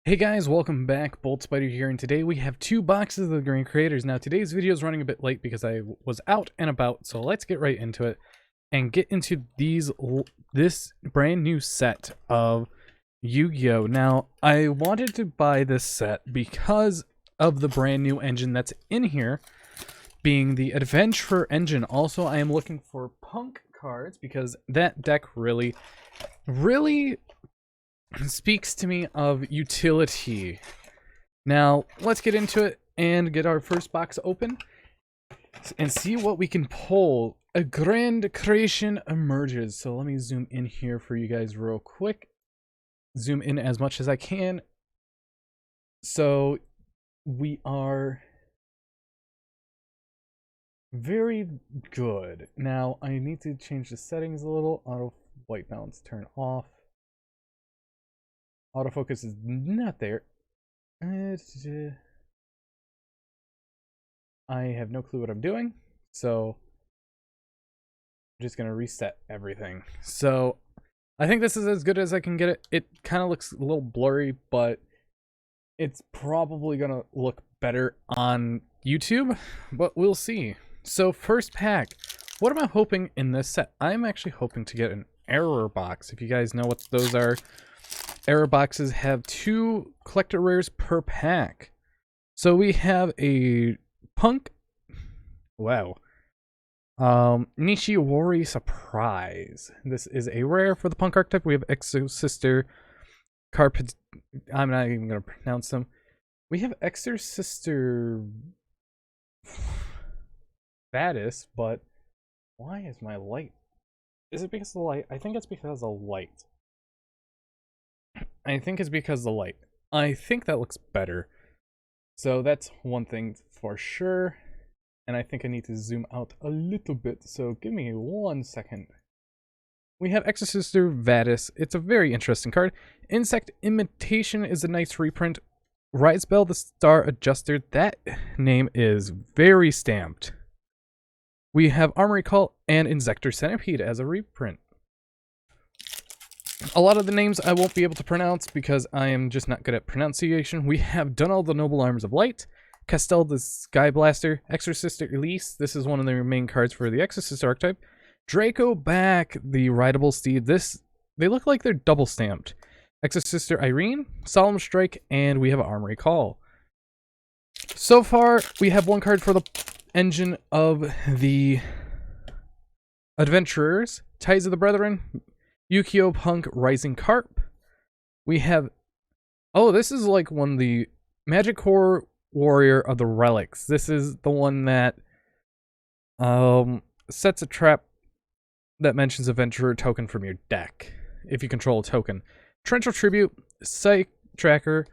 Hey guys, welcome back. Bolt Spider here, and today we have two boxes of the Green Creators. Now today's video is running a bit late because I was out and about, so let's get right into it and get into this brand new set of Yu-Gi-Oh! Now, I wanted to buy this set because of the brand new engine that's in here, being the Adventurer engine. Also, I am looking for Punk cards because that deck really speaks to me of utility. Now, let's get into it and get our first box open and see what we can pull. A grand creation emerges. So let me zoom in here for you guys real quick. Zoom in as much as I can. So we are very good. Now, I need to change the settings a little. Auto white balance turn off. Autofocus is not there. I have no clue what I'm doing, so I'm just gonna reset everything. So I think this is as good as I can get it. It kind of looks a little blurry, but it's probably gonna look better on YouTube, but we'll see. So first pack, what am I hoping in this set? I'm actually hoping to get an error box. If you guys know what those are, error boxes have 2 collector rares per pack. So we have a Punk. Wow. Nishiwari Surprise. This is a rare for the Punk archetype. We have Exo Sister Carpet. I'm not even going to pronounce them. We have Exo Sister Faddis, but why is my light? Is it because of the light? I think it's because of the light. I think it's because of the light. I think that looks better. So that's one thing for sure. And I think I need to zoom out a little bit. So give me 1 second. We have Exorcister Vaddis. It's a very interesting card. Insect Imitation is a nice reprint. Rise Bell the Star Adjuster. That name is very stamped. We have Armory Call and Insector Centipede as a reprint. A lot of the names I won't be able to pronounce because I am just not good at pronunciation. We have Dunal the Noble Arms of Light, Castel the Sky Blaster, Exorcister Elise. This is one of their main cards for the Exorcist archetype. Draco Back, the Rideable Steed. They look like they're double stamped. Exorcister Irene, Solemn Strike, and we have Armory Call. So far, we have one card for the engine of the Adventurers, Ties of the Brethren, Yu-Gi-Oh! Punk Rising Carp. We have... Oh, this is like one of the Magic Core Warrior of the Relics. This is the one that sets a trap that mentions Adventurer token from your deck, if you control a token. Torrential Tribute, Psych Tracker,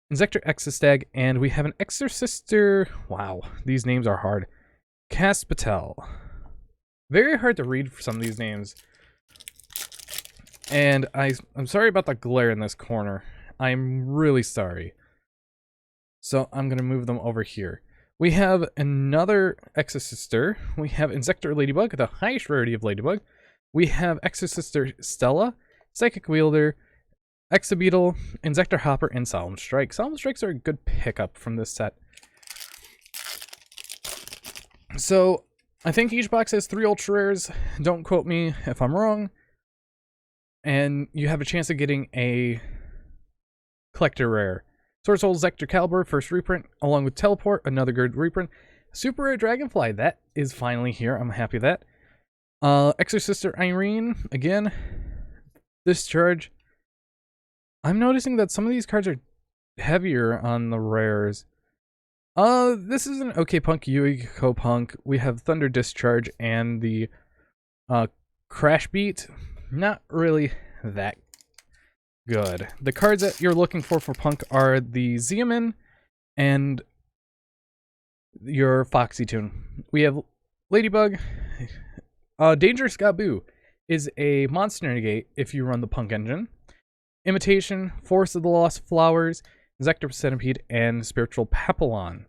Insector Exostag, and we have an Exorcister... Wow, these names are hard. Caspatel. Very hard to read for some of these names. And I'm sorry about the glare in this corner. I'm really sorry. So I'm going to move them over here. We have another Exorcister. We have Insector Ladybug, the highest rarity of Ladybug. We have Exorcister Stella, Psychic Wielder, Exobeetle, Insector Hopper, and Solemn Strike. Solemn Strikes are a good pickup from this set. So I think each box has 3 ultra rares. Don't quote me if I'm wrong. And you have a chance of getting a collector rare. Sword Soul Zector Caliber, first reprint, along with Teleport, another good reprint. Super Rare Dragonfly, that is finally here. I'm happy with that. Exorcister Irene, again. Discharge. I'm noticing that some of these cards are heavier on the rares. This is an OK Punk, Yu-Gi-Oh! Punk. We have Thunder Discharge and the Crash Beat. Not really that good. The cards that you're looking for Punk are the Xiamen and your Foxy Tune. We have Ladybug. Dangerous Gaboo is a monster negate if you run the Punk engine. Imitation, Force of the Lost Flowers, Insector Centipede, and Spiritual Papillon.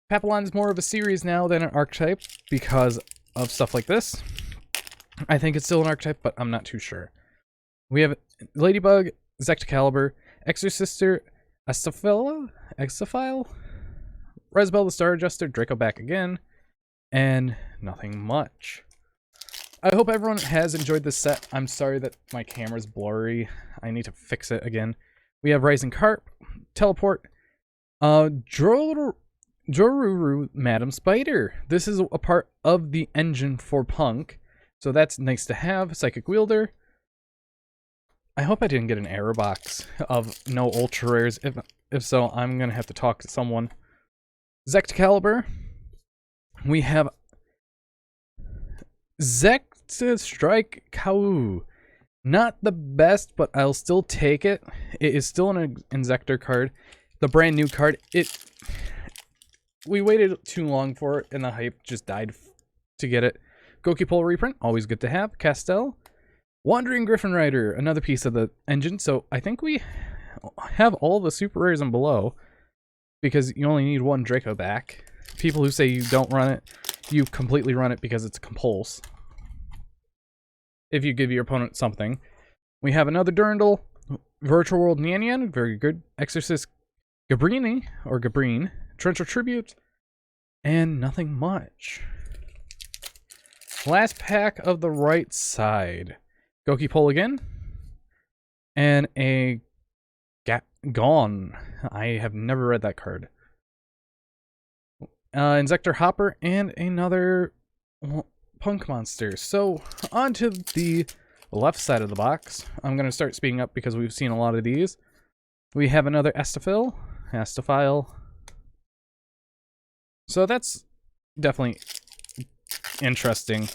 Papillon is more of a series now than an archetype because of stuff like this. I think it's still an archetype, but I'm not too sure. We have Ladybug, Zector Caliber, Exorcister, Exophile, Resbel the Star Adjuster, Draco back again, and nothing much. I hope everyone has enjoyed this set. I'm sorry that my camera's blurry. I need to fix it again. We have Rising Carp, Teleport, Joruru Madam Spider. This is a part of the engine for Punk, so that's nice to have. Psychic Wielder. I hope I didn't get an error box of no ultra rares. If so, I'm gonna have to talk to someone. Zecticaliber. We have Strike Kau. Not the best, but I'll still take it. It is still an Inzektor card. The brand new card. We waited too long for it, and the hype just died to get it. Gokipole reprint, always good to have. Castell. Wandering Griffin Rider, another piece of the engine. So I think we have all the super rares and below, because you only need one Draco back. People who say you don't run it, you completely run it because it's a compulse. If you give your opponent something. We have another Durandal, Virtual World Nyan, very good. Exorcist Gabrine, Torrential Tribute, and nothing much. Last pack of the right side. Gokipole again, and a Gone. I have never read that card. Inzektor Hopper, and another Punk monster. So, on to the left side of the box. I'm going to start speeding up because we've seen a lot of these. We have another Astophile. So that's definitely interesting.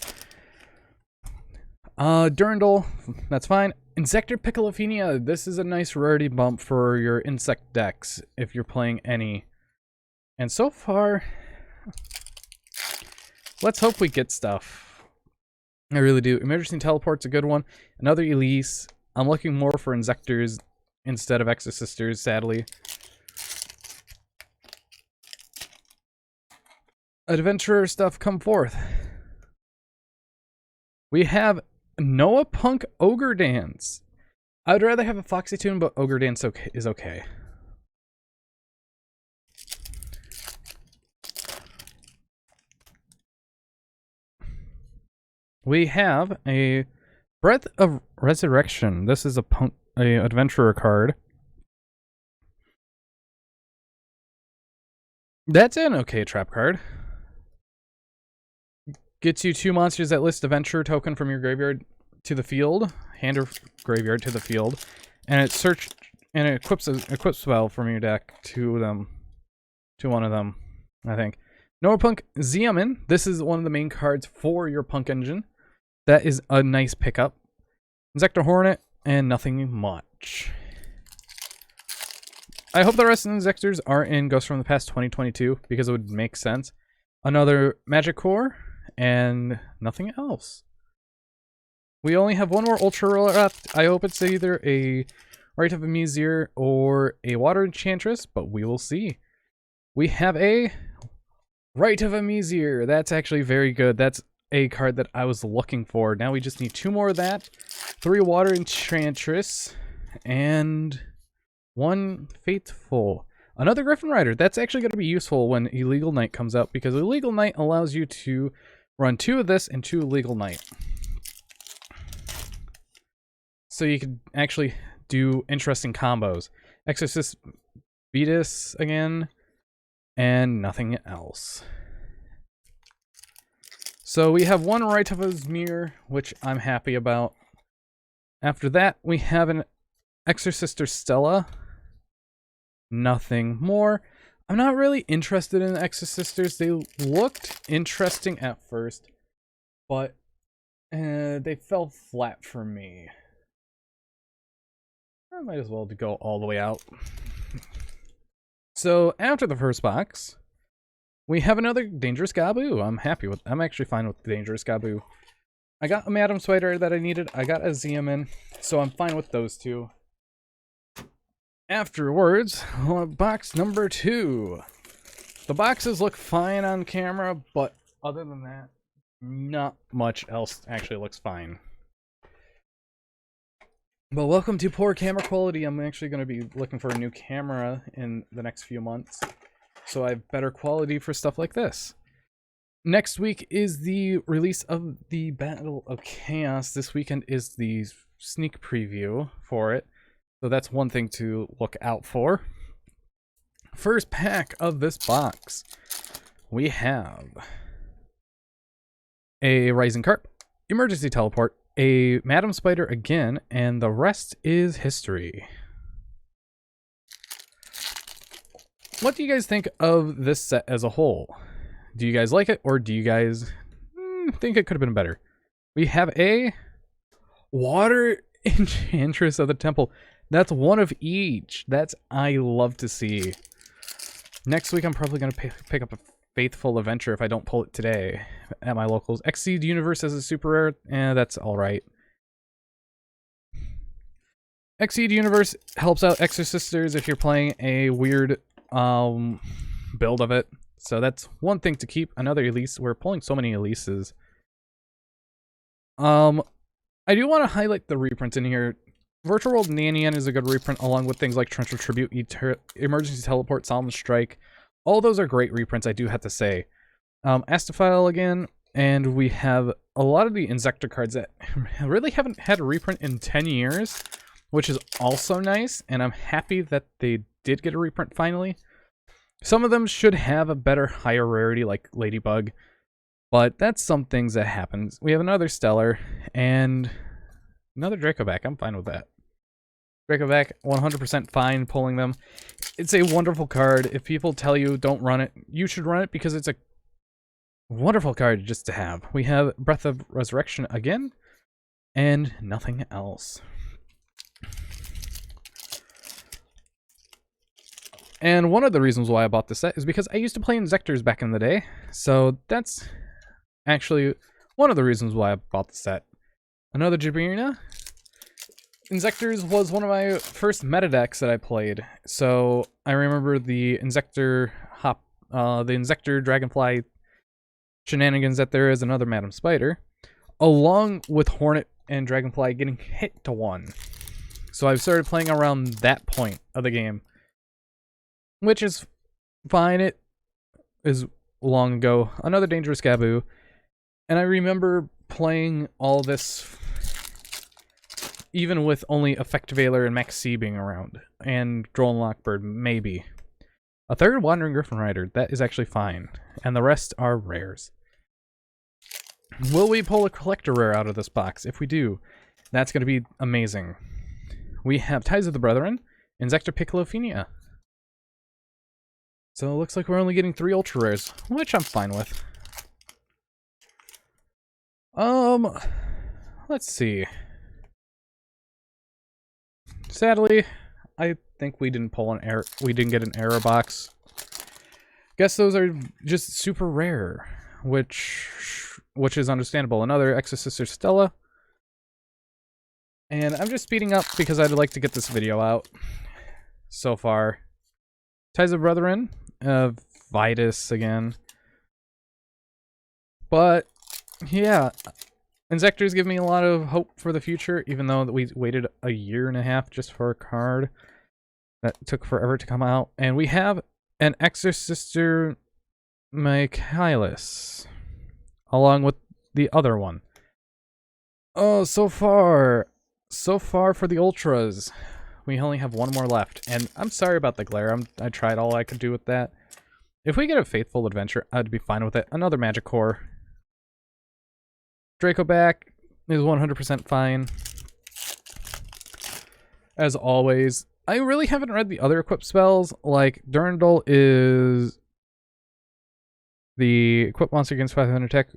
Durandal, that's fine. Inzektor Piccolophinia, this is a nice rarity bump for your insect decks if you're playing any. And so far, let's hope we get stuff. I really do. Emergency Teleport's a good one. Another Elise. I'm looking more for Inzektors instead of Exorcisters, sadly. Adventurer stuff, come forth. We have Noah Punk Ogre Dance. I'd rather have a Foxy Tune, but Ogre Dance is okay. We have a Breath of Resurrection. This is a adventurer card. That's an okay trap card. Gets you 2 monsters that list Adventurer token from your graveyard to the field, hand or graveyard to the field, and it equips a equip spell from your deck to one of them, I think. Noah Punk Xiamen. This is one of the main cards for your Punk engine. That is a nice pickup. Inzektor Hornet, and nothing much. I hope the rest of the Inzektors are in Ghosts from the Past 2022, because it would make sense. Another Magic Core, and nothing else. We only have one more Ultra left. I hope it's either a Rite of Amizir or a Water Enchantress, but we will see. We have a Rite of Amizir. That's actually very good. That's a card that I was looking for. Now we just need 2 more of that, 3 Water Enchantress, and 1 Faithful. Another Griffin Rider. That's actually going to be useful when Illegal Knight comes out, because Illegal Knight allows you to run 2 of this and 2 Illegal Knight. So you could actually do interesting combos. Exorcist Beatus again, and nothing else. So we have 1 Rite of Amizir, which I'm happy about. After that, we have an Exorcister Stella. Nothing more. I'm not really interested in the Exorcisters. They looked interesting at first, but they fell flat for me. I might as well go all the way out. So after the first box, we have another Dangerous Gabu. I'm actually fine with Dangerous Gabu. I got a Madam Spider that I needed. I got a Xiamen, so I'm fine with those 2. Afterwards, box number 2. The boxes look fine on camera, but other than that, not much else actually looks fine. But welcome to poor camera quality. I'm actually going to be looking for a new camera in the next few months, so I have better quality for stuff like this. Next week is the release of the Battle of Chaos. This weekend is the sneak preview for it, so that's one thing to look out for. First pack of this box, we have a Rising Carp, Emergency Teleport, a Madam Spider again, and the rest is history. What do you guys think of this set as a whole? Do you guys like it, or do you guys think it could have been better? We have a Water Enchantress of the Temple. That's one of each. That's I love to see. Next week, I'm probably going to pick up a Faithful Adventure if I don't pull it today at my locals. Exceed Universe as a super rare, that's alright. Exceed Universe helps out Exorcisters if you're playing a weird build of it. So that's one thing to keep. Another Elise. We're pulling so many Elises. I do want to highlight the reprints in here. Virtual World Nanian is a good reprint, along with things like Torrential Tribute, Emergency Teleport, Solemn Strike. All those are great reprints, I do have to say. Astophile again, and we have a lot of the Insector cards that really haven't had a reprint in 10 years, which is also nice, and I'm happy that they did get a reprint finally. Some of them should have a better, higher rarity, like Ladybug, but that's some things that happens. We have another Stellar, and another Dracoback. I'm fine with that. Dracoback, 100% fine pulling them. It's a wonderful card. If people tell you don't run it, you should run it because it's a wonderful card just to have. We have Breath of Resurrection again, and nothing else. And one of the reasons why I bought this set is because I used to play Insectors back in the day. So that's actually one of the reasons why I bought the set. Another Jabirina. Insectors was one of my first meta decks that I played. So I remember the Insector Dragonfly shenanigans that there is another Madam Spider, along with Hornet and Dragonfly getting hit to one. So I started playing around that point of the game, which is fine. It is long ago. Another Dangerous Gaboo. And I remember playing all this even with only Effect Veiler and Max C being around. And Droll and Lockbird, maybe. A third Wandering Griffin Rider. That is actually fine. And the rest are rares. Will we pull a collector rare out of this box? If we do, that's going to be amazing. We have Ties of the Brethren, Insector Piccolophinia. So it looks like we're only getting 3 ultra rares, which I'm fine with. Let's see. Sadly, I think we didn't pull an error. We didn't get an error box. Guess those are just super rare, which is understandable. Another Exorcister Stella. And I'm just speeding up because I'd like to get this video out. So far, Ties of Brethren, Vitus again. But yeah, Insectors give me a lot of hope for the future, even though we waited a year and a half just for a card that took forever to come out. And we have an Exorcister Michaelis, along with the other one. Oh, so far for the Ultras. We only have one more left. And I'm sorry about the glare. I tried all I could do with that. If we get a Faithful Adventure, I'd be fine with it. Another Magic Core. Dracoback is 100% fine. As always. I really haven't read the other equipped spells. Like, Durandal is the equipped monster against 500 attack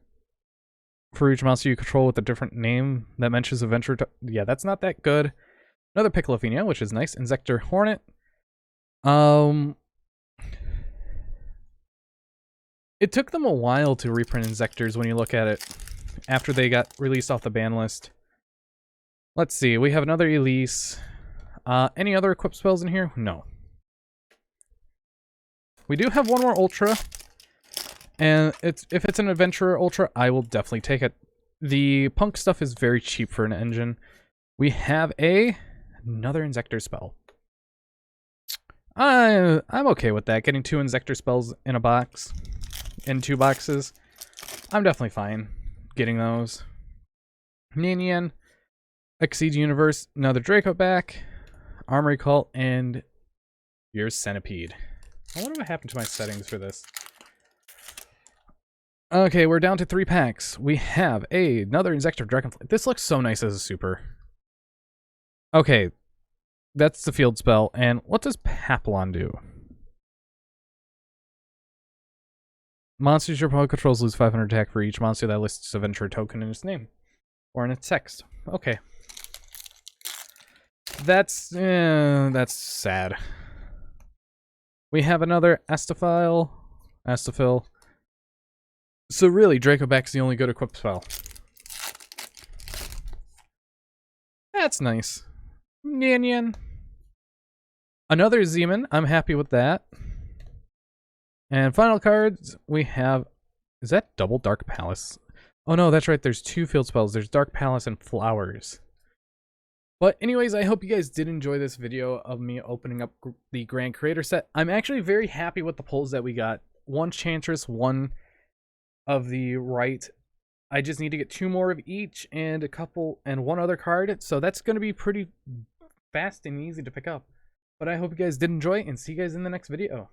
for each monster you control with a different name that mentions adventure. Yeah, that's not that good. Another Piccolophinia, which is nice. Insector Hornet. It took them a while to reprint Insectors when you look at it, after they got released off the ban list. Let's see, we have another Elise. Any other equipped spells in here? No. We do have one more Ultra, and if it's an Adventurer Ultra, I will definitely take it. The Punk stuff is very cheap for an engine, We have another Inzektor spell. I'm okay with that. Getting 2 Inzektor spells in a box, in 2 boxes. I'm definitely fine getting those. Ninian, Exceed Universe, another Draco back, Armory Cult, and your Centipede. I wonder what happened to my settings for this. Okay, we're down to 3 packs. We have another Inzektor Dragonflight. This looks so nice as a super. Okay, that's the field spell. And what does Papillon do? Monsters your opponent controls lose 500 attack for each monster that lists a venture token in its name. Or in its text. Okay. That's sad. We have another Astaphil. So really, Dracoback's the only good equipped spell. That's nice. Nyan. Another Zeman. I'm happy with that. And final cards, we have... Is that double Dark Palace? Oh no, that's right. There's 2 field spells. There's Dark Palace and Flowers. But anyways, I hope you guys did enjoy this video of me opening up the Grand Creator set. I'm actually very happy with the pulls that we got. 1 Chantress, 1 of the right. I just need to get 2 more of each and a couple and 1 other card. So that's going to be pretty fast and easy to pick up. But I hope you guys did enjoy and see you guys in the next video.